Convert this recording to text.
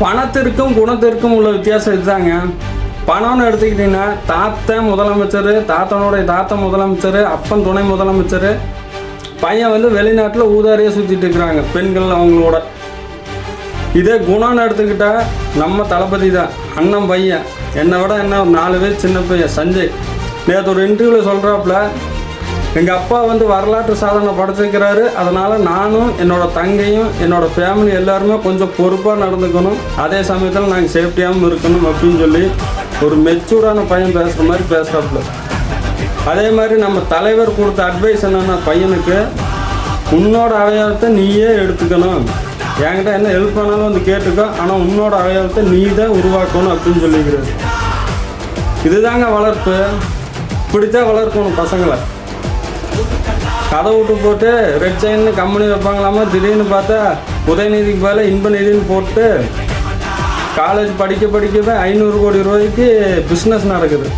பணத்திற்கும் குணத்திற்கும் உள்ள வித்தியாசம் இதுதாங்க. பணம்னு எடுத்துக்கிட்டிங்கன்னா தாத்தன் முதலமைச்சர், தாத்தனுடைய தாத்தன் முதலமைச்சர், அப்பன் துணை முதலமைச்சர், பையன் வந்து வெளிநாட்டில் ஊதாரியாக சுற்றிட்டு இருக்கிறாங்க பெண்கள் அவங்களோட. இதே குணம்னு எடுத்துக்கிட்டால் நம்ம தளபதி தான், அண்ணன் பையன், என்னை விட என்ன ஒரு 4 பேர் சின்ன பையன் சஞ்சய். நேற்று ஒரு இன்டர்வியூவில் சொல்கிறாப்புல, எங்கள் அப்பா வந்து வரலாற்று சாதனை படைச்சிருக்கிறாரு, அதனால் நானும் என்னோடய தங்கையும் என்னோடய ஃபேமிலி எல்லாருமே கொஞ்சம் பொறுப்பாக நடந்துக்கணும், அதே சமயத்தில் நாங்கள் சேஃப்டியாகவும் இருக்கணும் அப்படின்னு சொல்லி ஒரு மெச்சூர்டான பையன் பேசுகிற மாதிரி பேசுகிறாப்புல. அதே மாதிரி நம்ம தலைவர் கொடுத்த அட்வைஸ் என்னென்னா, பையனுக்கு உன்னோட அடையாளத்தை நீயே எடுத்துக்கணும், என்கிட்ட என்ன ஹெல்ப் பண்ணாலும் வந்து கேட்டுக்கோ, ஆனால் உன்னோட அடையாளத்தை நீ தான் உருவாக்கணும் அப்படின்னு சொல்லிக்கிறது. இதுதாங்க வளர்ப்பு. இப்படித்தான் வளர்க்கணும் பசங்களை. கதை விட்டு போட்டு ரெட் செயின்னு கம்பெனி வைப்பாங்களாமா, திடீர்னு பார்த்தா உதயநிதிக்கு பதிலாக இன்பநிதின்னு போட்டு காலேஜ் படிக்கவே 500 கோடி ரூபாய்க்கு பிஸ்னஸ் நடக்குது.